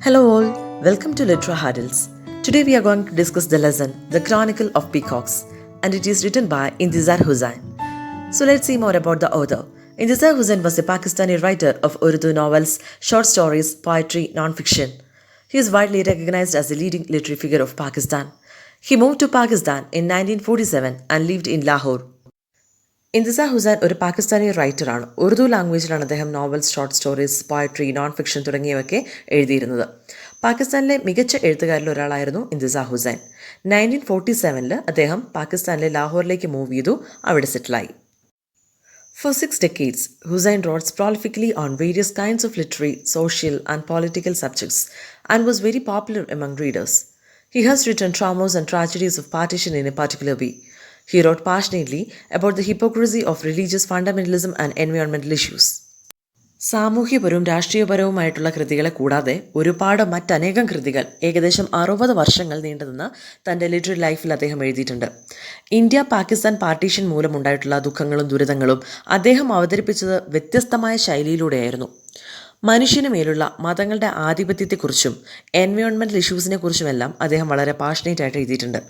Hello all, welcome to Litera Hurdles. Today we are going to discuss the lesson The Chronicle of Peacocks, and it is written by Intizar Hussain. So let's see more about the author. Intizar Hussain was a Pakistani writer of Urdu novels, short stories, poetry, non-fiction. He is widely recognized as a leading literary figure of Pakistan. He moved to Pakistan in 1947 and lived in Lahore. ഇന്തിസാർ Hussain ഒരു പാകിസ്ഥാനി റൈറ്ററാണ്. ഉറുദു ലാംഗ്വേജിലാണ് അദ്ദേഹം novels, short stories, poetry, non fiction തുടങ്ങിയവയൊക്കെ എഴുതിയിരുന്നത്. പാകിസ്ഥാനിലെ മികച്ച എഴുത്തുകാരിൽ ഒരാളായിരുന്നു ഇന്തിസാർ ഹുസൈൻ. 1947 അദ്ദേഹം പാകിസ്ഥാനിലെ ലാഹോറിലേക്ക് move ചെയ്തു, അവിടെ സെറ്റിലായി. For 6 decades, Hussain wrote prolifically on various kinds of literary, social, and political subjects and was very popular among readers. He has written dramas and tragedies of partition in a particular way. He wrote passionately about the hypocrisy of religious fundamentalism and environmental issues. സാമൂഹ്യപരവും രാഷ്ട്രീയപരവുമായിട്ടുള്ള കൃതികളെ കൂടാതെ ഒരുപാട് മറ്റനേകം കൃതികൾ ഏകദേശം 60 വർഷങ്ങൾ നീണ്ടുനിന്ന് തൻ്റെ literary ലൈഫിൽ അദ്ദേഹം എഴുതിയിട്ടുണ്ട്. ഇന്ത്യ പാകിസ്ഥാൻ പാർട്ടീഷൻ മൂലമുണ്ടായിട്ടുള്ള ദുഃഖങ്ങളും ദുരിതങ്ങളും അദ്ദേഹം അവതരിപ്പിച്ചത് വ്യത്യസ്തമായ ശൈലിയിലൂടെയായിരുന്നു. മനുഷ്യന് മേലുള്ള മതങ്ങളുടെ ആധിപത്യത്തെക്കുറിച്ചും എൻവയോൺമെൻറ്റൽ ഇഷ്യൂസിനെ കുറിച്ചുമെല്ലാം അദ്ദേഹം വളരെ പാഷനേറ്റ് ആയിട്ട് എഴുതിയിട്ടുണ്ട്.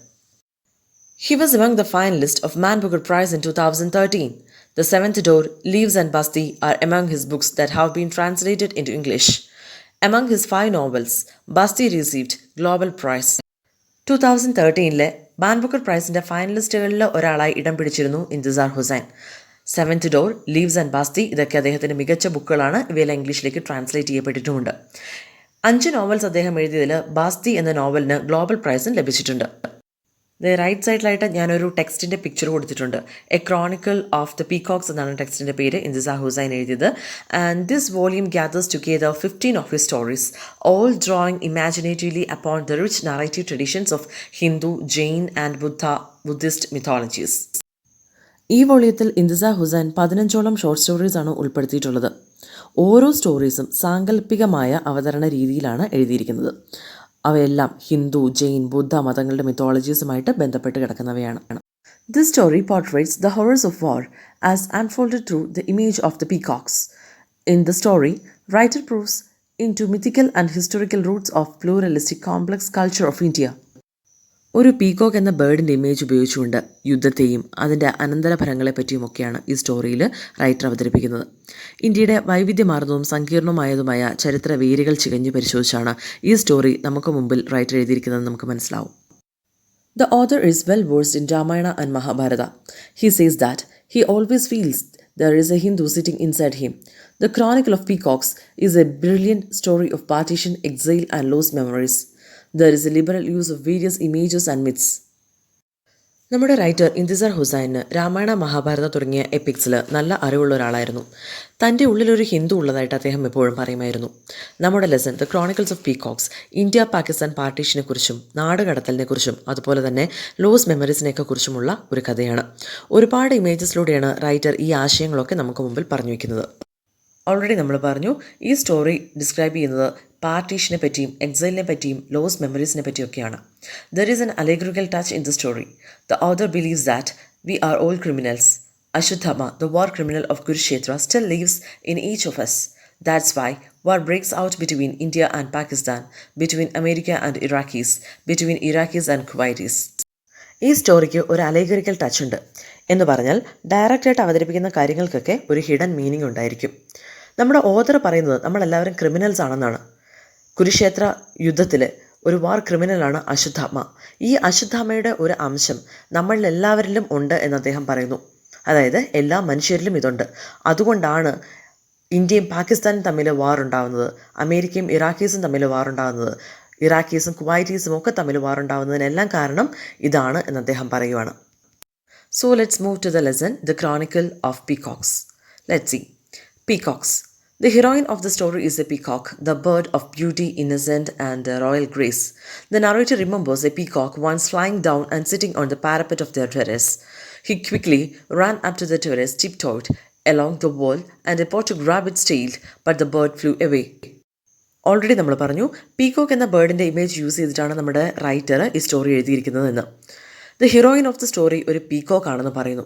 He was among the finalists of Man Booker Prize in 2013. The Seventh Door, Leaves and Basti are among his books that have been translated into English. Among his 5 novels, Basti received Global Prize. 2013 Man Booker പ്രൈസിൻ്റെ ഫൈനലിസ്റ്റുകളിൽ ഒരാളായി ഇടം പിടിച്ചിരുന്നു Intizar Husain. Seventh Door, Leaves and Basti ഇതൊക്കെ അദ്ദേഹത്തിൻ്റെ മികച്ച ബുക്കുകളാണ്. ഇവയെല്ലാം ഇംഗ്ലീഷിലേക്ക് ട്രാൻസ്ലേറ്റ് ചെയ്യപ്പെട്ടിട്ടുമുണ്ട്. 5 നോവൽസ് അദ്ദേഹം എഴുതിയതിൽ ബാസ്തി എന്ന നോവലിന് ഗ്ലോബൽ പ്രൈസും ലഭിച്ചിട്ടുണ്ട്. റൈറ്റ് സൈഡിലായിട്ട് ഞാനൊരു ടെക്സ്റ്റിൻ്റെ പിക്ചർ കൊടുത്തിട്ടുണ്ട്. A Chronicle of the peacocks എന്നാണ് ടെക്സ്റ്റിൻ്റെ പേര്. ഇന്തിസാർ ഹുസൈൻ എഴുതിയത്. And this volume gathers together 15 of his stories, all drawing imaginatively upon the rich narrative traditions of Hindu, Jain and Buddhist mythologies. ഈ വോളിയത്തിൽ ഇന്തിസാർ ഹുസൈൻ 15ഓളം ഷോർട്ട് സ്റ്റോറീസാണ് ഉൾപ്പെടുത്തിയിട്ടുള്ളത്. ഓരോ സ്റ്റോറീസും സാങ്കല്പികമായ അവതരണ രീതിയിലാണ് എഴുതിയിരിക്കുന്നത്. അവയെല്ലാം ഹിന്ദു, ജെയിൻ, ബുദ്ധ മതങ്ങളുടെ മിത്തോളജീസുമായിട്ട് ബന്ധപ്പെട്ട് കിടക്കുന്നവയാണ്. This story portrays the horrors of war as unfolded through the image of the peacocks. In the story, writer proves into mythical and historical roots of pluralistic complex culture of India. ഒരു peacock എന്ന ബേർഡിൻ്റെ image ഉപയോഗിച്ചുകൊണ്ട് യുദ്ധത്തെയും അതിൻ്റെ അനന്തരഫലങ്ങളെ പറ്റിയുമൊക്കെയാണ് ഈ സ്റ്റോറിയിൽ writer അവതരിപ്പിക്കുന്നത്. ഇന്ത്യയുടെ വൈവിധ്യമാർന്നതും സങ്കീർണമായതുമായ ചരിത്ര വേരുകൾ ചികഞ്ഞു പരിശോധിച്ചാണ് ഈ സ്റ്റോറി നമുക്ക് മുമ്പിൽ റൈറ്റർ എഴുതിയിരിക്കുന്നത് നമുക്ക് മനസ്സിലാവും. The author is well versed in Ramayana and Mahabharata. He says that he always feels there is a Hindu sitting inside him. The Chronicle of Peacocks is a brilliant story of partition, exile and lost memories. There is a liberal use of various images and myths. നമ്മുടെ writer ഇന്തിസാർ ഹുസൈന് രാമായണ, മഹാഭാരത തുടങ്ങിയ എപ്പിക്സിൽ നല്ല അറിവുള്ള ഒരാളായിരുന്നു. തൻ്റെ ഉള്ളിലൊരു ഹിന്ദു ഉള്ളതായിട്ട് അദ്ദേഹം എപ്പോഴും പറയുമായിരുന്നു. നമ്മുടെ lesson the Chronicles of Peacocks India Pakistan പാർട്ടീഷനെക്കുറിച്ചും നാടുകടത്തലിനെക്കുറിച്ചും അതുപോലെ തന്നെ ലോസ് മെമ്മറീസിനെയൊക്കെ കുറിച്ചുമുള്ള ഒരു കഥയാണ്. ഒരുപാട് ഇമേജസിലൂടെയാണ് റൈറ്റർ ഈ ആശയങ്ങളൊക്കെ നമുക്ക് മുമ്പിൽ പറഞ്ഞു വയ്ക്കുന്നത്. ഓൾറെഡി നമ്മൾ പറഞ്ഞു, ഈ സ്റ്റോറി ഡിസ്ക്രൈബ് ചെയ്യുന്നത് പാർട്ടീഷനെ പറ്റിയും എക്സൈലിനെ പറ്റിയും ലോസ് മെമ്മറീസിനെ പറ്റിയൊക്കെയാണ്. There is an allegorical touch in the story. The author believes that we are all criminals. Ashwatthama, the war criminal of Kurukshetra, still lives in each of us. That's why war breaks out between India and Pakistan, between America and Iraqis, between Iraqis and Kuwaitis. ഈ സ്റ്റോറിക്ക് ഒരു അലഗറിക്കൽ touch ഉണ്ട് എന്ന് പറഞ്ഞാൽ ഡയറക്റ്റായിട്ട് അവതരിപ്പിക്കുന്ന കാര്യങ്ങൾക്കൊക്കെ ഒരു hidden meaning ഉണ്ടായിരിക്കും. നമ്മുടെ ഓഥർ പറയുന്നത് നമ്മളെല്ലാവരും ക്രിമിനൽസ് ആണെന്നാണ്. കുരുക്ഷേത്ര യുദ്ധത്തിൽ ഒരു വാർ ക്രിമിനലാണ് അശ്വത്ഥാമ. ഈ അശ്വത്ഥാമയുടെ ഒരു അംശം നമ്മളിലെല്ലാവരിലും ഉണ്ട് എന്ന് അദ്ദേഹം പറയുന്നു. അതായത് എല്ലാ മനുഷ്യരിലും ഇതുണ്ട്. അതുകൊണ്ടാണ് ഇന്ത്യയും പാകിസ്ഥാനും തമ്മിൽ വാർ ഉണ്ടാകുന്നത്, അമേരിക്കയും ഇറാഖീസും തമ്മിൽ വാർ ഉണ്ടാകുന്നത്, ഇറാഖീസും കുവൈറ്റീസും ഒക്കെ തമ്മിൽ വാർ ഉണ്ടാകുന്നതിനെല്ലാം കാരണം ഇതാണ് എന്ന് അദ്ദേഹം പറയുവാണ്. So let's move to the lesson, The Chronicle of Peacocks. Let's see. Peacocks. The heroine of the story is a peacock, the bird of beauty, innocent and royal grace. The narrator remembers a peacock once flying down and sitting on the parapet of their terrace. He quickly ran up to the terrace, tiptoed along the wall and about to grab its tail, but the bird flew away. Already നമ്മൾ പറഞ്ഞു, peacock എന്ന ബേർഡിൻ്റെ image use ചെയ്തിട്ടാണ് നമ്മുടെ writer ഈ story എഴുതിയിരിക്കുന്നതെന്ന്. The heroine of the story ഒരു peacock ആണെന്ന് പറയുന്നു.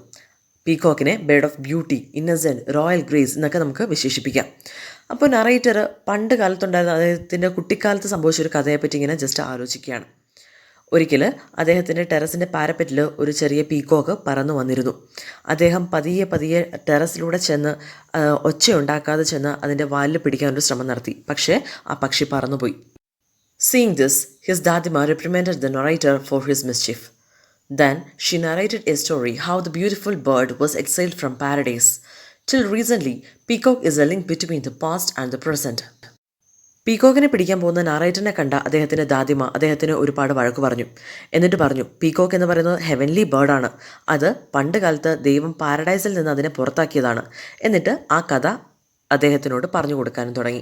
പീകോക്കിനെ bird of beauty, innocent, royal grace എന്നൊക്കെ നമുക്ക് വിശേഷിപ്പിക്കാം. അപ്പോൾ നറേറ്റർ പണ്ട് കാലത്തുണ്ടായിരുന്ന അദ്ദേഹത്തിൻ്റെ കുട്ടിക്കാലത്ത് സംഭവിച്ചൊരു കഥയെപ്പറ്റി ഇങ്ങനെ ജസ്റ്റ് ആലോചിക്കുകയാണ്. ഒരിക്കൽ അദ്ദേഹത്തിൻ്റെ ടെറസിൻ്റെ പാരപ്പറ്റിൽ ഒരു ചെറിയ പീക്കോക്ക് പറന്നു വന്നിരുന്നു. അദ്ദേഹം പതിയെ പതിയെ ടെറസിലൂടെ ചെന്ന് ഒച്ചയുണ്ടാക്കാതെ ചെന്ന് അതിൻ്റെ വാലിൽ പിടിക്കാനൊരു ശ്രമം നടത്തി. പക്ഷേ ആ പക്ഷി പറന്നുപോയി. Seeing this, his Dadima reprimanded the narrator for his mischief. Then she narrated a story how the beautiful bird was exiled from paradise. Till recently, peacock is a link between the past and the present. പീക്കോക്കിനെ പിടിക്കാൻ പോകുന്ന നാറേറ്ററിനെ കണ്ട അദ്ദേഹത്തിൻ്റെ ദാദിമ അദ്ദേഹത്തിന് ഒരുപാട് വഴക്ക് പറഞ്ഞു. എന്നിട്ട് പറഞ്ഞു, പീക്കോക്ക് എന്ന് പറയുന്നത് ഹെവൻലി ബേർഡാണ്. അത് പണ്ട് കാലത്ത് ദൈവം പാരഡൈസിൽ നിന്ന് അതിനെ പുറത്താക്കിയതാണ്. എന്നിട്ട് ആ കഥ അദ്ദേഹത്തിനോട് പറഞ്ഞു കൊടുക്കാനും തുടങ്ങി.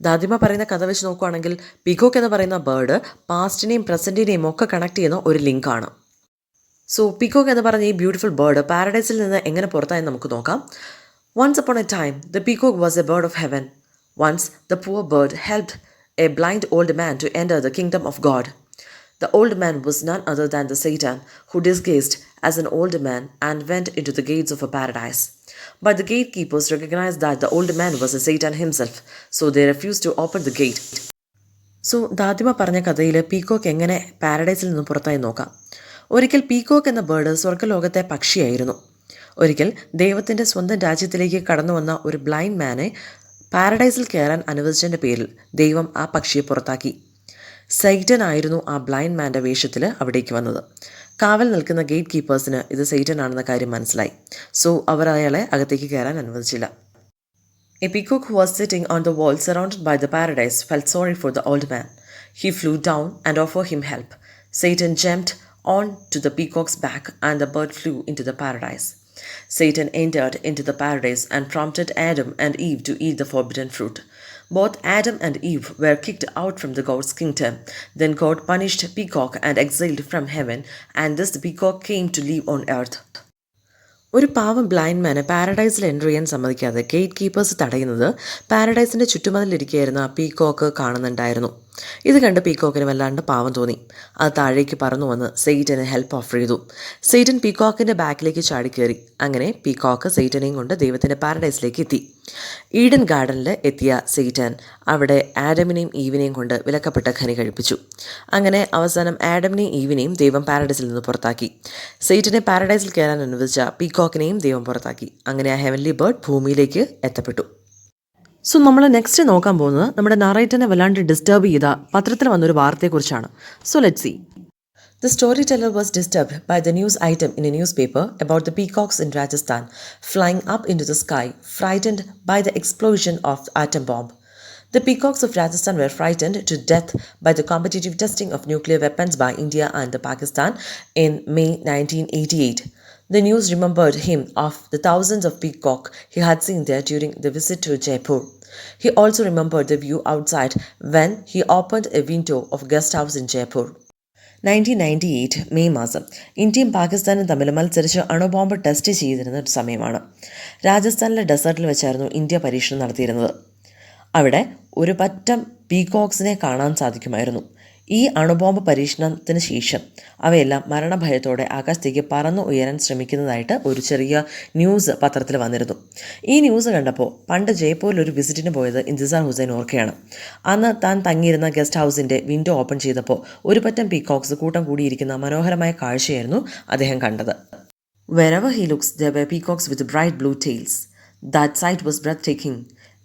ദാദിമ പറയുന്ന കഥ വെച്ച് നോക്കുകയാണെങ്കിൽ പീക്കോക്ക് എന്ന് പറയുന്ന ബേർഡ് പാസ്റ്റിനെയും പ്രസൻറ്റിനെയും ഒക്കെ കണക്ട് ചെയ്യുന്ന ഒരു ലിങ്കാണ്. സോ പീക്കോക്ക് എന്ന് പറഞ്ഞ ഈ ബ്യൂട്ടിഫുൾ ബേർഡ് പാരഡൈസിൽ നിന്ന് എങ്ങനെ പുറത്തായെന്ന് നമുക്ക് നോക്കാം. Once upon a time, the peacock was a bird of heaven. Once, the poor bird helped a blind old man to enter the kingdom of God. The old man was none other than the Satan, who disguised as an old man and went into the gates of a paradise. But the gatekeepers recognized that the old man was a Satan himself, so they refused to open the gate. So ദാദിമ പറഞ്ഞ കഥയിൽ peacock എങ്ങനെ പാരഡൈസിൽ നിന്ന് പുറത്തായി നോക്കാം. ഒരിക്കൽ peacock എന്ന bird സ്വർഗ്ഗലോകത്തെ പക്ഷിയായിരുന്നു. ഒരിക്കൽ ദൈവത്തിൻ്റെ സ്വന്തം രാജ്യത്തിലേക്ക് കടന്നു വന്ന ഒരു ബ്ലൈൻഡ് മാനെ പാരഡൈസിൽ കയറാൻ അനുവദിച്ചതിൻ്റെ പേരിൽ ദൈവം ആ പക്ഷിയെ പുറത്താക്കി. സൈറ്റൻ ആയിരുന്നു ആ ബ്ലൈൻഡ് മാൻ്റെ വേഷത്തിൽ അവിടേക്ക് വന്നത്. കാവൽ നിൽക്കുന്ന ഗേറ്റ് കീപ്പേഴ്സിന് ഇത് സൈറ്റൻ ആണെന്ന കാര്യം മനസ്സിലായി. സോ അവർ അയാളെ അകത്തേക്ക് കയറാൻ അനുവദിച്ചില്ല. A peacock who was sitting on the wall surrounded by the paradise felt sorry for the old man. He flew down and offered him help. Satan jumped on to the peacock's back and the bird flew into the paradise. Satan entered into the paradise and prompted Adam and Eve to eat the forbidden fruit. Both Adam and Eve were kicked out from the God's kingdom. Then God punished Peacock and exiled from heaven, and thus the peacock came to live on earth. ഒരു പാവം blind മാനെ പാരഡൈസിൽ enter ചെയ്യാൻ സമ്മതിക്കാതെ gate keepers തടയുന്നത് പാരഡൈസിൻ്റെ ചുറ്റുമതിലിരിക്കുകയായിരുന്ന peacock കാണുന്നുണ്ടായിരുന്നു. ഇത് കണ്ട് പീക്കോക്കിന് വല്ലാണ്ട് പാവം തോന്നി. അത് താഴേക്ക് പറന്നു വന്ന് സെയ്റ്റന് ഹെൽപ്പ് ഓഫർ ചെയ്തു. സെയ്റ്റൻ പീക്കോക്കിൻ്റെ ബാക്കിലേക്ക് ചാടിക്കയറി. അങ്ങനെ പീക്കോക്ക് സെയ്റ്റനെയും കൊണ്ട് ദൈവത്തിൻ്റെ പാരഡൈസിലേക്ക് എത്തി. ഈഡൻ ഗാർഡനിൽ എത്തിയ സെയ്റ്റൻ അവിടെ ആഡമിനെയും ഈവിനെയും കൊണ്ട് വിലക്കപ്പെട്ട ഖനി കഴിപ്പിച്ചു. അങ്ങനെ അവസാനം ആഡമിനെയും ഈവിനെയും ദൈവം പാരഡൈസിൽ നിന്ന് പുറത്താക്കി. സെയ്റ്റനെ പാരഡൈസിൽ കയറാൻ അനുവദിച്ച പീക്കോക്കിനെയും ദൈവം പുറത്താക്കി. അങ്ങനെ ആ ഹെവൻലി ബേർഡ് ഭൂമിയിലേക്ക് എത്തപ്പെട്ടു. സോ നമ്മൾ നെക്സ്റ്റ് നോക്കാൻ പോകുന്നത് നമ്മുടെ നറേറ്ററിനെ വല്ലാണ്ട് ഡിസ്റ്റർബ് ചെയ്ത പത്രത്തിൽ വന്നൊരു വാർത്തയെക്കുറിച്ചാണ്. So let's see. The storyteller was disturbed by the news item in a newspaper about the peacocks in Rajasthan flying up into the sky, frightened by the explosion of the atom bomb. The peacocks of Rajasthan were frightened to death by the competitive testing of nuclear weapons by India and Pakistan in May 1988. The news remembered him of the thousands of peacock he had seen there during the visit to Jaipur. He also remembered the view outside when he opened a window of guest house in Jaipur. 1998 May മാസം ഇന്ത്യയും പാകിസ്ഥാനും തമ്മിൽ മത്സരിച്ച് അണുബോംബ് test ചെയ്തിരുന്ന ഒരു സമയമാണ്. രാജസ്ഥാനിലെ ഡെസേർട്ടിൽ വെച്ചായിരുന്നു ഇന്ത്യ പരീക്ഷണം നടത്തിയിരുന്നത്. അവിടെ ഒരു പറ്റം പീകോക്സിനെ കാണാൻ സാധിക്കുമായിരുന്നു. ഈ അണുബോംബ് പരീക്ഷണത്തിന് ശേഷം അവയെല്ലാം മരണഭയത്തോടെ ആകാശത്തേക്ക് പറന്നു ഉയരാൻ ശ്രമിക്കുന്നതായിട്ട് ഒരു ചെറിയ ന്യൂസ് പത്രത്തിൽ വന്നിരുന്നു. ഈ ന്യൂസ് കണ്ടപ്പോൾ പണ്ട് ജയ്പൂരിൽ ഒരു വിസിറ്റിന് പോയത് ഇന്തിസാർ ഹുസൈൻ ഓർക്കുകയാണ്. അന്ന് താൻ തങ്ങിയിരുന്ന ഗസ്റ്റ് ഹൗസിൻ്റെ വിൻഡോ ഓപ്പൺ ചെയ്തപ്പോൾ ഒരു പറ്റം പീകോക്സ് കൂട്ടം കൂടിയിരിക്കുന്ന മനോഹരമായ കാഴ്ചയായിരുന്നു അദ്ദേഹം കണ്ടത്. Wherever he looks, there were peacocks with bright blue tails. That sight was breathtaking.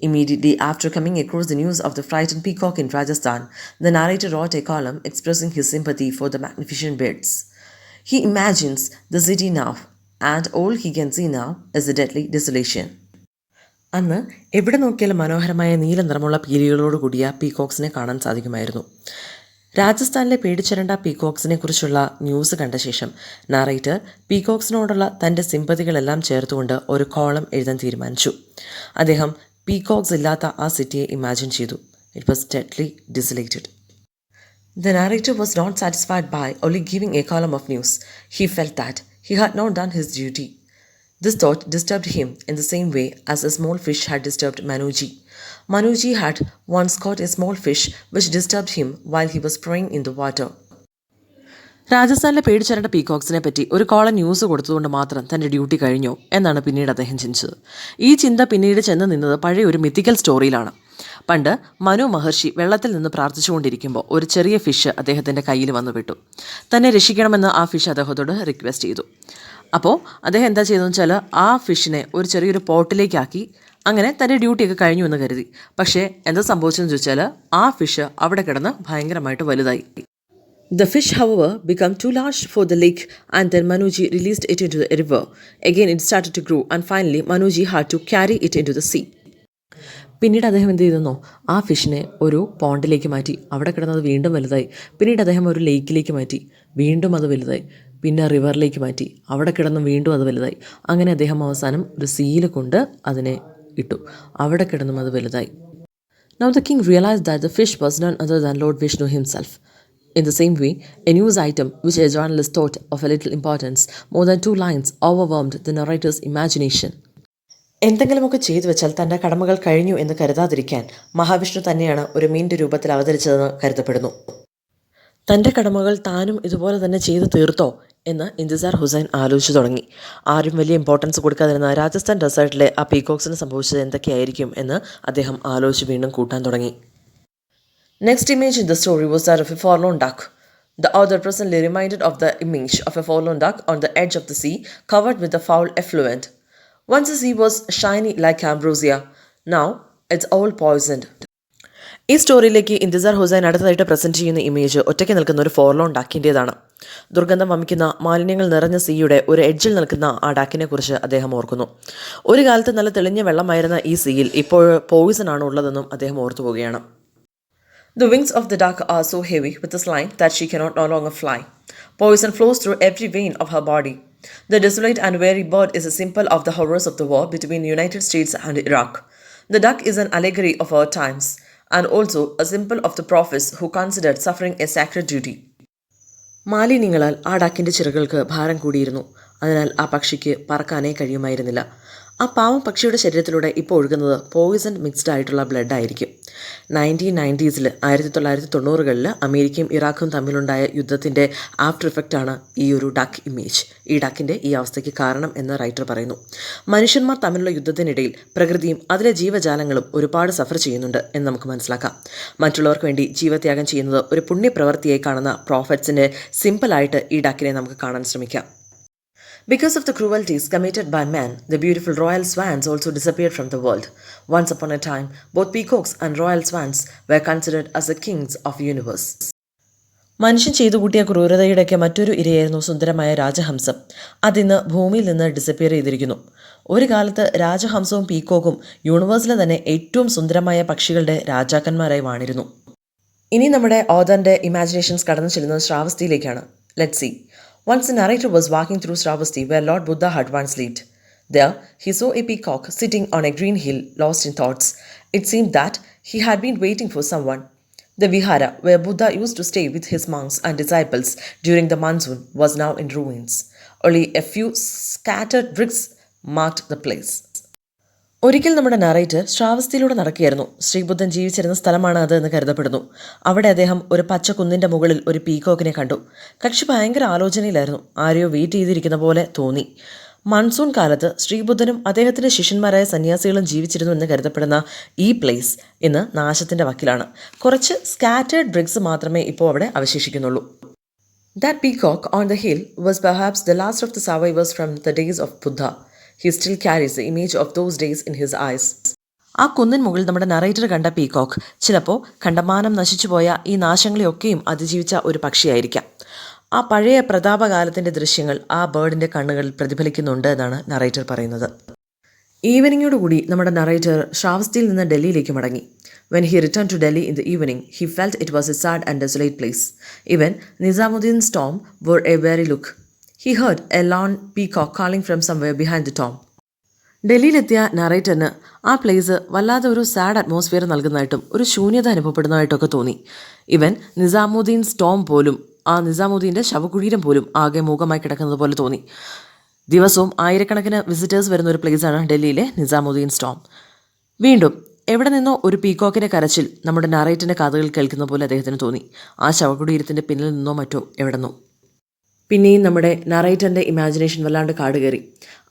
Immediately after coming across the news of the frightened peacock in Rajasthan, the narrator wrote a column expressing his sympathy for the magnificent birds. He imagines the city now, and all he can see now is a deadly desolation. അന്ന് എവിടെ നോക്കിയാലും മനോഹരമായ നീല നിറമുള്ള പീലികളോട് കൂടിയ പീകോക്സിനെ കാണാൻ സാധിക്കുമായിരുന്നു. രാജസ്ഥാനിലെ പേടിച്ചിരണ്ട പീകോക്സിനെ കുറിച്ചുള്ള ന്യൂസ് കണ്ട ശേഷം നറേറ്റർ പീകോക്സിനോടുള്ള തൻ്റെ സിമ്പതികളെല്ലാം ചേർത്തുകൊണ്ട് ഒരു കോളം എഴുതാൻ തീരുമാനിച്ചു. അദ്ദേഹം പീകോക്സ് ഇല്ലാത്ത ആ സിറ്റിയെ ഇമാജിൻ ചെയ്തു. It was deadly desolated. The narrator was not satisfied by only giving a column of news. He felt that he had not done his duty. This thought disturbed him in the same way as a small fish had disturbed Manuji. Manuji had once caught a small fish which disturbed him while he was praying in the water. രാജസ്ഥാനിലെ പേടിച്ചരണ്ട പീകോക്സിനെ പറ്റി ഒരു colon news കൊടുത്തതുകൊണ്ട് മാത്രം തൻ്റെ duty കഴിഞ്ഞോ എന്നാണ് പിന്നീട് അദ്ദേഹം ചിന്തിച്ചത്. ഈ ചിന്ത പിന്നീട് ചെന്ന് നിന്നത് പഴയ ഒരു മിത്തിക്കൽ സ്റ്റോറിയിലാണ്. പണ്ട് മനു മഹർഷി വെള്ളത്തിൽ നിന്ന് പ്രാർത്ഥിച്ചുകൊണ്ടിരിക്കുമ്പോൾ ഒരു ചെറിയ ഫിഷ് അദ്ദേഹത്തിൻ്റെ കയ്യിൽ വന്നു വിട്ടു. തന്നെ രക്ഷിക്കണമെന്ന് ആ ഫിഷ് അദ്ദേഹത്തോട് റിക്വസ്റ്റ് ചെയ്തു. അപ്പോൾ അദ്ദേഹം എന്താ ചെയ്തതെന്ന് വെച്ചാൽ ആ ഫിഷിനെ ഒരു ചെറിയൊരു പോട്ടിലേക്കാക്കി അങ്ങനെ തൻ്റെ ഡ്യൂട്ടിയൊക്കെ കഴിഞ്ഞു എന്ന് കരുതി. പക്ഷേ എന്താ സംഭവിച്ചതെന്ന് ചോദിച്ചാൽ ആ ഫിഷ് അവിടെ കിടന്ന് ഭയങ്കരമായിട്ട് വലുതായി. The fish, however, became too large for the lake, and then Manuji released it into the river. Again, it started to grow, and finally, Manuji had to carry it into the sea. പിന്നീട് അദ്ദേഹം എന്ത് ചെയ്തെന്നോ, ആ ഫിഷിനെ ഒരു പോണ്ടിലേക്ക് മാറ്റി. അവിടെ കിടന്നത് വീണ്ടും വലുതായി. പിന്നീട് അദ്ദേഹം ഒരു ലേക്കിലേക്ക് മാറ്റി. വീണ്ടും അത് വലുതായി. പിന്നെ റിവറിലേക്ക് മാറ്റി. അവിടെ കിടന്ന് വീണ്ടും അത് വലുതായി. അങ്ങനെ അദ്ദേഹം അവസാനം ഒരു സീയിൽ കൊണ്ട് അതിനെ ഇട്ടു. അവിടെ കിടന്നും അത് വലുതായി. Now the king realized that the fish was none other than Lord Vishnu himself. In the same way, a news item which a journalist thought of a little importance, more than 2 lines, overwhelmed the narrator's imagination. എന്തെങ്കിലുമൊക്കെ ചെയ്തു വെച്ചാൽ തൻ്റെ കടമകൾ കഴിഞ്ഞു എന്ന് കരുതാതിരിക്കാൻ മഹാവിഷ്ണു തന്നെയാണ് ഒരു മീനിൻ്റെ രൂപത്തിൽ അവതരിച്ചതെന്ന് കരുതപ്പെടുന്നു. തൻ്റെ കടമകൾ താനും ഇതുപോലെ തന്നെ ചെയ്തു തീർത്തോ എന്ന് ഇന്തിസാർ ഹുസൈൻ ആലോചിച്ചു തുടങ്ങി. ആരും വലിയ ഇമ്പോർട്ടൻസ് കൊടുക്കാതിരുന്ന രാജസ്ഥാൻ ഡെസേർട്ടിലെ ആ പീകോക്സിന് സംഭവിച്ചത് എന്തൊക്കെയായിരിക്കും എന്ന് അദ്ദേഹം ആലോചിച്ച് വീണ്ടും കൂട്ടാൻ തുടങ്ങി. Next image in the story was that of a forlorn duck. The author presently reminded of the image of a forlorn duck on the edge of the sea, covered with a foul effluent. Once the sea was shiny like ambrosia. Now it's all poisoned. ഈ സ്റ്റോറിയിലേക്ക് ഇന്തിസാർ ഹുസൈൻ അടുത്തതായിട്ട് present ചെയ്യുന്ന image ഒറ്റയ്ക്ക് നിൽക്കുന്ന ഒരു ഫോർലോൺ ഡാക്കിൻ്റേതാണ്. ദുർഗന്ധം വമിക്കുന്ന മാലിന്യങ്ങൾ നിറഞ്ഞ സീയുടെ ഒരു എഡ്ജിൽ നിൽക്കുന്ന ആ ഡാക്കിനെ കുറിച്ച് അദ്ദേഹം ഓർക്കുന്നു. ഒരു കാലത്ത് നല്ല തെളിഞ്ഞ വെള്ളമായിരുന്ന ഈ സീയിൽ ഇപ്പോൾ പോയിസൺ ആണ് ഉള്ളതെന്നും അദ്ദേഹം ഓർത്തു പോവുകയാണ്. The wings of the duck are so heavy with the slime that she cannot no longer fly. Poison flows through every vein of her body. The desolate and weary bird is a symbol of the horrors of the war between the United States and Iraq. The duck is an allegory of our times, and also a symbol of the prophets who considered suffering a sacred duty. മാലിന്യങ്ങളാൽ ആ ഡാക്കിൻ്റെ ചിറകുകൾക്ക് ഭാരം കൂടിയിരുന്നു. അതിനാൽ ആ പക്ഷിക്ക് പറക്കാനേ കഴിയുമായിരുന്നില്ല. ആ പാവം പക്ഷിയുടെ ശരീരത്തിലൂടെ ഇപ്പോൾ ഒഴുകുന്നത് പോയിസൺ മിക്സ്ഡ് ആയിട്ടുള്ള ബ്ലഡ് ആയിരിക്കും. 1990s 1990കളിൽ അമേരിക്കയും ഇറാഖും തമ്മിലുണ്ടായ യുദ്ധത്തിൻ്റെ ആഫ്റ്റർ ഇഫക്റ്റാണ് ഈ ഒരു ഡക്ക് ഇമേജ്. ഈ ഡക്കിൻ്റെ ഈ അവസ്ഥയ്ക്ക് കാരണം എന്ന് റൈറ്റർ പറയുന്നു. മനുഷ്യന്മാർ തമ്മിലുള്ള യുദ്ധത്തിനിടയിൽ പ്രകൃതിയും അതിലെ ജീവജാലങ്ങളും ഒരുപാട് സഫർ ചെയ്യുന്നുണ്ട് എന്ന് നമുക്ക് മനസ്സിലാക്കാം. മറ്റുള്ളവർക്ക് വേണ്ടി ജീവത്യാഗം ചെയ്യുന്നത് ഒരു പുണ്യപ്രവൃത്തിയായി കാണുന്ന പ്രോഫറ്റ്സിൻ്റെ സിമ്പിളായിട്ട് ഈ ഡക്കിനെ നമുക്ക് കാണാൻ ശ്രമിക്കാം. Because of the cruelties committed by man, the beautiful royal swans also disappeared from the world. Once upon a time, both peacocks and royal swans were considered as the kings of the universe. മനുഷ്യൻ ചെയ്തു കൂട്ടിയ ക്രൂരതയുടെയൊക്കെ മറ്റൊരു ഇരയായിരുന്നു സുന്ദരമായ രാജഹംസം. അതിന്ന് ഭൂമിയിൽ നിന്ന് disappear ചെയ്തിരിക്കുന്നു. ഒരു കാലത്ത് രാജഹംസവും പീക്കോക്കും യൂണിവേഴ്സിലെ തന്നെ ഏറ്റവും സുന്ദരമായ പക്ഷികളുടെ രാജാക്കന്മാരായി വാണിരുന്നു. ഇനി നമ്മുടെ ഓഥറിൻ്റെ ഇമാജിനേഷൻസ് കടന്നു ചെല്ലുന്നത് ശ്രാവസ്തിയിലേക്കാണ്. Let's see. Once the narrator was walking through Shravasti, where Lord Buddha had once lived. There, he saw a peacock sitting on a green hill, lost in thoughts. It seemed that he had been waiting for someone. The vihara, where Buddha used to stay with his monks and disciples during the monsoon, was now in ruins. Only a few scattered bricks marked the place. ഒരിക്കൽ നമ്മുടെ narrator ശ്രാവസ്തിയിലൂടെ നടക്കുകയായിരുന്നു. ശ്രീബുദ്ധൻ ജീവിച്ചിരുന്ന സ്ഥലമാണ് അത് എന്ന് കരുതപ്പെടുന്നു. അവിടെ അദ്ദേഹം ഒരു പച്ച കുന്നിൻ്റെ മുകളിൽ ഒരു പീക്കോക്കിനെ കണ്ടു. കക്ഷി ഭയങ്കര ആലോചനയിലായിരുന്നു. ആരെയോ വെയിറ്റ് ചെയ്തിരിക്കുന്ന പോലെ തോന്നി. മൺസൂൺ കാലത്ത് ശ്രീബുദ്ധനും അദ്ദേഹത്തിൻ്റെ ശിഷ്യന്മാരായ സന്യാസികളും ജീവിച്ചിരുന്നു എന്ന് കരുതപ്പെടുന്ന ഈ പ്ലേസ് ഇന്ന് നാശത്തിൻ്റെ വക്കിലാണ്. കുറച്ച് സ്കാറ്റേർഡ് ബ്രിക്സ് മാത്രമേ ഇപ്പോൾ അവിടെ അവശേഷിക്കുന്നുള്ളൂ. That peacock on the hill was perhaps the last of the survivors from the days of Buddha. He still carries the image of those days in his eyes. ആ കുന്നിൻ മുകളിൽ നമ്മുടെ narrator കണ്ട peacock ചിലപ്പോൾ കണ്ടമാനം നശിച്ചുപോയ ഈ നാശങ്ങളെയൊക്കെയും അതിജീവിച്ച ഒരു പക്ഷിയായിരിക്കാം. ആ പഴയ പ്രതാപകാലത്തിൻ്റെ ദൃശ്യങ്ങൾ ആ ബേർഡിൻ്റെ കണ്ണുകളിൽ പ്രതിഫലിക്കുന്നുണ്ട് എന്നാണ് നറേറ്റർ പറയുന്നത്. ഈവനിങ്ങോടുകൂടി നമ്മുടെ നറേറ്റർ ശ്രാവസ്തിയിൽ നിന്ന് ഡൽഹിയിലേക്ക് മടങ്ങി. When he returned to Delhi in the evening, he felt it was a sad and desolate place. Even Nizamuddin's tomb wore a weary look. He heard a lone peacock calling from somewhere behind the tomb. ഡൽഹിയിലെത്തിയ നറേറ്ററിന് ആ place വല്ലാതെ ഒരു sad atmosphere നൽകുന്നതായിട്ടും ഒരു ശൂന്യത അനുഭവപ്പെടുന്നതായിട്ടൊക്കെ തോന്നി. ഇവൻ Nizamuddin Storm പോലും, ആ നിസാമുദ്ദീൻ്റെ ശവകുടീരം പോലും ആകെ മൂകമായി കിടക്കുന്നത് പോലെ തോന്നി. ദിവസവും ആയിരക്കണക്കിന് വിസിറ്റേഴ്സ് വരുന്ന ഒരു പ്ലേസാണ് ഡൽഹിയിലെ നിസാമുദ്ദീൻ സ്റ്റോം. വീണ്ടും എവിടെ നിന്നോ ഒരു പീകോക്കിൻ്റെ കരച്ചിൽ നമ്മുടെ നറേറ്ററിൻ്റെ കാതുകൾ കേൾക്കുന്ന പോലെ അദ്ദേഹത്തിന് തോന്നി. ആ ശവകുടീരത്തിൻ്റെ പിന്നിൽ നിന്നോ മറ്റോ എവിടെ നിന്നോ പിന്നെയും നമ്മുടെ നറേറ്ററിൻ്റെ ഇമാജിനേഷൻ വല്ലാണ്ട് കാടുകയറി.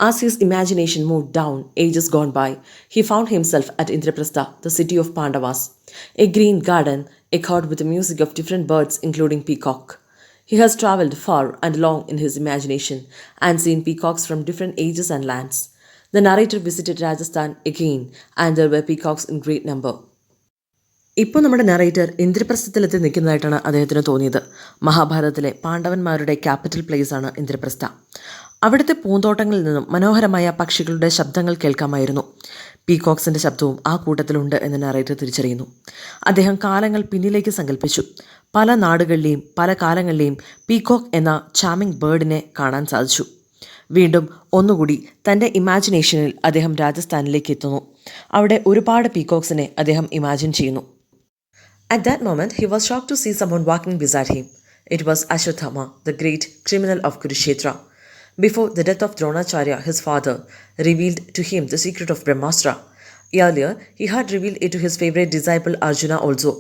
As his imagination move down ages gone by, he found himself at Indraprastha, the city of Pandavas. A green garden echoed with the music of different birds, including peacock. He has travelled far and long in his imagination and seen peacocks from different ages and lands. The narrator visited Rajasthan again, and there were peacocks in great number. ഇപ്പോൾ നമ്മുടെ narrator ഇന്ദ്രപ്രസ്ഥത്തിലെത്തി നിൽക്കുന്നതായിട്ടാണ് അദ്ദേഹത്തിന് തോന്നിയത്. മഹാഭാരതത്തിലെ പാണ്ഡവന്മാരുടെ capital place ആണ് ഇന്ദ്രപ്രസ്ഥ. അവിടുത്തെ പൂന്തോട്ടങ്ങളിൽ നിന്നും മനോഹരമായ പക്ഷികളുടെ ശബ്ദങ്ങൾ കേൾക്കാമായിരുന്നു. പീകോക്സിൻ്റെ ശബ്ദവും ആ കൂട്ടത്തിലുണ്ട് എന്ന് നറേറ്റർ തിരിച്ചറിയുന്നു. അദ്ദേഹം കാലങ്ങൾ പിന്നിലേക്ക് സങ്കല്പിച്ചു. പല നാടുകളിലെയും പല കാലങ്ങളിലെയും പീകോക്ക് എന്ന ചാമിങ് ബേർഡിനെ കാണാൻ സാധിച്ചു. വീണ്ടും ഒന്നുകൂടി തൻ്റെ ഇമാജിനേഷനിൽ അദ്ദേഹം രാജസ്ഥാനിലേക്ക് എത്തുന്നു. അവിടെ ഒരുപാട് പീകോക്സിനെ അദ്ദേഹം ഇമാജിൻ ചെയ്യുന്നു. At that moment, he was shocked to see someone walking beside him. It was Ashwatthama, the great criminal of Kurukshetra. Before the death of Dronacharya, his father revealed to him the secret of Brahmastra. Earlier, he had revealed it to his favorite disciple Arjuna also.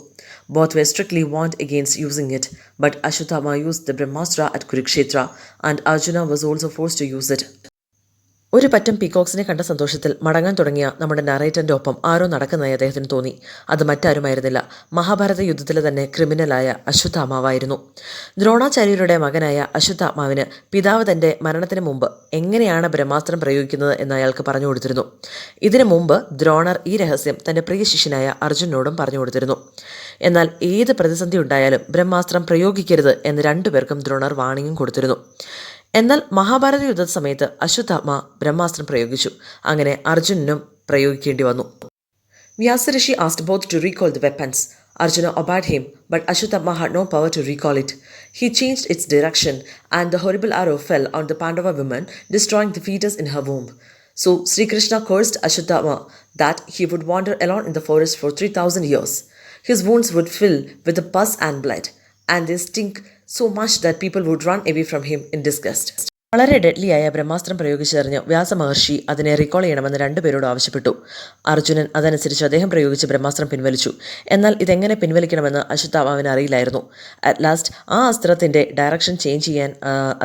Both were strictly warned against using it, but Ashwatthama used the Brahmastra at Kurukshetra, and Arjuna was also forced to use it. ഒരു പറ്റം പീകോക്സിനെ കണ്ട സന്തോഷത്തിൽ മടങ്ങാൻ തുടങ്ങിയ നമ്മുടെ നറേറ്ററിൻ്റെ ഒപ്പം ആരോ നടക്കുന്നതായി അദ്ദേഹത്തിന് തോന്നി. അത് മറ്റാരുമായിരുന്നില്ല, മഹാഭാരത യുദ്ധത്തിലെ തന്നെ ക്രിമിനലായ അശ്വത്ഥാമാവായിരുന്നു. ദ്രോണാചാര്യരുടെ മകനായ അശ്വത്ഥാമാവിന് പിതാവ് തൻ്റെ മരണത്തിന് മുമ്പ് എങ്ങനെയാണ് ബ്രഹ്മാസ്ത്രം പ്രയോഗിക്കുന്നത് എന്ന് അയാൾക്ക് പറഞ്ഞു കൊടുത്തിരുന്നു. ഇതിനു മുമ്പ് ദ്രോണർ ഈ രഹസ്യം തൻ്റെ പ്രിയ ശിഷ്യനായ അർജുനോടും പറഞ്ഞു കൊടുത്തിരുന്നു. എന്നാൽ ഏത് പ്രതിസന്ധി ഉണ്ടായാലും ബ്രഹ്മാസ്ത്രം പ്രയോഗിക്കരുത് എന്ന് രണ്ടുപേർക്കും ദ്രോണർ വാണിംഗും കൊടുത്തിരുന്നു. എന്നാൽ മഹാഭാരത യുദ്ധ സമയത്ത് അശ്വത്ഥാമ ബ്രഹ്മാസ്ത്രം പ്രയോഗിച്ചു. അങ്ങനെ അർജുനനും പ്രയോഗിക്കേണ്ടി വന്നു. വ്യാസഋഷി asked both to recall the weapons. Arjuna obeyed him, but Ashwatthama had no power to recall it. He changed its direction, and the horrible arrow fell on the Pandava woman, destroying the fetus in her womb. So Sri Krishna cursed Ashwatthama that he would wander alone in the forest for 3,000 years. His wounds would fill with the pus and blood, and they stink so much that people would run away from him in disgust. വളരെ ഡെഡ്ലിയായ ബ്രഹ്മാസ്ത്രം പ്രയോഗിച്ചറിഞ്ഞ് വ്യാസമഹർഷി അതിനെ recall ചെയ്യണമെന്ന് രണ്ടുപേരോട് ആവശ്യപ്പെട്ടു. അർജുനൻ അതനുസരിച്ച് അദ്ദേഹം പ്രയോഗിച്ച് ബ്രഹ്മാസ്ത്രം പിൻവലിച്ചു. എന്നാൽ ഇതെങ്ങനെ പിൻവലിക്കണമെന്ന് അശ്വത്ഥാമാവിന് അറിയില്ലായിരുന്നു. അറ്റ് ലാസ്റ്റ് ആ അസ്ത്രത്തിൻ്റെ ഡയറക്ഷൻ ചേഞ്ച് ചെയ്യാൻ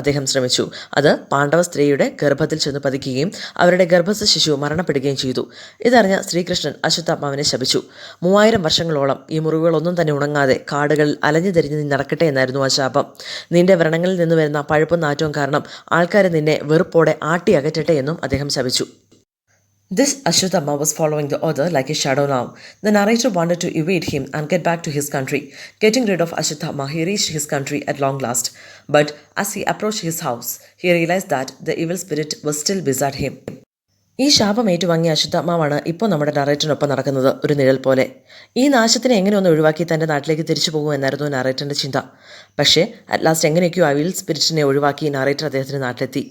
അദ്ദേഹം ശ്രമിച്ചു. അത് പാണ്ഡവ സ്ത്രീയുടെ ഗർഭത്തിൽ ചെന്ന് പതിക്കുകയും അവരുടെ ഗർഭസ്ഥ ശിശു മരണപ്പെടുകയും ചെയ്തു. ഇതറിഞ്ഞ ശ്രീകൃഷ്ണൻ അശ്വത്ഥാമാവിനെ ശപിച്ചു. 3000 വർഷങ്ങളോളം ഈ മുറിവുകളൊന്നും തന്നെ ഉണങ്ങാതെ കാടുകളിൽ അലഞ്ഞു തിരിഞ്ഞ് നടക്കട്ടെ എന്നായിരുന്നു ആ ശാപം. നിന്റെ വ്രണങ്ങളിൽ നിന്ന് വരുന്ന പഴുപ്പും നാറ്റവും കാരണം ആൾക്കാരെ നിന്നെ വെറുപ്പോടെ ആട്ടി അകറ്റട്ടെ എന്നും അദ്ദേഹം ശപിച്ചു. This Ashwatthama was following the order like a shadow now. The narrator wanted to evade him and get back to his country. Getting rid of Ashwatthama, he reached his country at long last. But as he approached his house, he realized that the evil spirit was still beside him. ഈ ശാപം ഏറ്റുവാങ്ങിയ അശ്വത്ഥാമാവാണ് ഇപ്പോൾ നമ്മുടെ നറേറ്ററിനൊപ്പം നടക്കുന്നത്, ഒരു നിഴൽ പോലെ. ഈ നാശത്തിനെ എങ്ങനെ ഒന്ന് ഒഴിവാക്കി തൻ്റെ നാട്ടിലേക്ക് തിരിച്ചു പോകുമെന്നായിരുന്നു നറേറ്ററിൻ്റെ ചിന്ത. പക്ഷേ അറ്റ് ലാസ്റ്റ് എങ്ങനെയൊക്കെയോ ആ വിൽ സ്പിരിറ്റിനെ ഒഴിവാക്കി നറേറ്റർ അദ്ദേഹത്തിൻ്റെ നാട്ടിലെത്തി.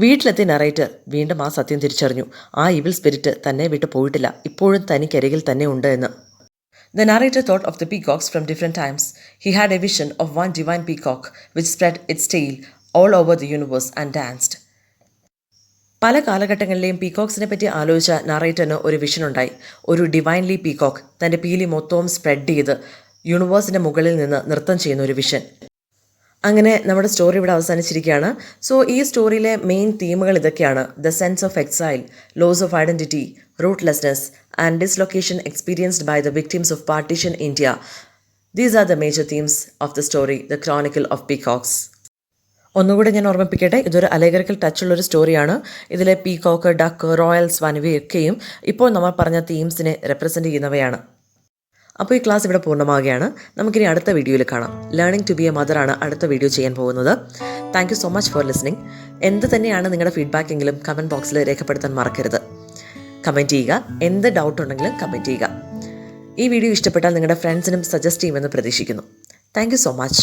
വീട്ടിലെത്തി നറേറ്റർ വീണ്ടും ആ സത്യം തിരിച്ചറിഞ്ഞു. ആ ഇവിൽ സ്പിരിറ്റ് തന്നെ വിട്ടു പോയിട്ടില്ല, ഇപ്പോഴും തനിക്കരികിൽ തന്നെ ഉണ്ട് എന്ന്. The narrator thought of the peacocks from different times. He had a vision of one divine peacock which spread its tail all over the universe and danced. പല കാലഘട്ടങ്ങളിലെയും പീകോക്സിനെ പറ്റി ആലോചിച്ച നറേറ്ററിന് ഒരു വിഷനുണ്ടായി. ഒരു ഡിവൈൻലി പീകോക്ക് തൻ്റെ പീലി മൊത്തവും സ്പ്രെഡ് ചെയ്ത് യൂണിവേഴ്സിൻ്റെ മുകളിൽ നിന്ന് നൃത്തം ചെയ്യുന്ന ഒരു വിഷൻ. അങ്ങനെ നമ്മുടെ സ്റ്റോറി ഇവിടെ അവസാനിച്ചിരിക്കുകയാണ്. സോ ഈ സ്റ്റോറിയിലെ മെയിൻ തീമുകൾ ഇതൊക്കെയാണ്: the sense of exile, loss of identity, rootlessness and dislocation experienced by the victims of partition India. These are the major themes of the story the Chronicle of Peacocks. ഒന്നുകൂടെ ഞാൻ ഓർമ്മിപ്പിക്കട്ടെ, ഇതൊരു അലഗറിക്കൽ ടച്ചുള്ളൊരു സ്റ്റോറിയാണ്. ഇതിലെ peacock, duck, Royals, വനിവയൊക്കെയും ഇപ്പോൾ നമ്മൾ പറഞ്ഞ തീംസിനെ represent ചെയ്യുന്നവയാണ്. അപ്പോൾ ഈ ക്ലാസ് ഇവിടെ പൂർണ്ണമാവുകയാണ്. നമുക്കിനി അടുത്ത വീഡിയോയിൽ കാണാം. Learning to be a mother ആണ് അടുത്ത വീഡിയോ ചെയ്യാൻ പോകുന്നത്. Thank you so much for listening. എന്ത് തന്നെയാണ് നിങ്ങളുടെ ഫീഡ്ബാക്ക് എങ്കിലും കമൻറ്റ് ബോക്സിൽ രേഖപ്പെടുത്താൻ മറക്കരുത്. കമൻറ്റ് ചെയ്യുക, എന്ത് ഡൗട്ട് ഉണ്ടെങ്കിലും കമൻറ്റ് ചെയ്യുക. ഈ വീഡിയോ ഇഷ്ടപ്പെട്ടാൽ നിങ്ങളുടെ ഫ്രണ്ട്സിനും സജസ്റ്റ് ചെയ്യുമെന്ന് പ്രതീക്ഷിക്കുന്നു. Thank you so much.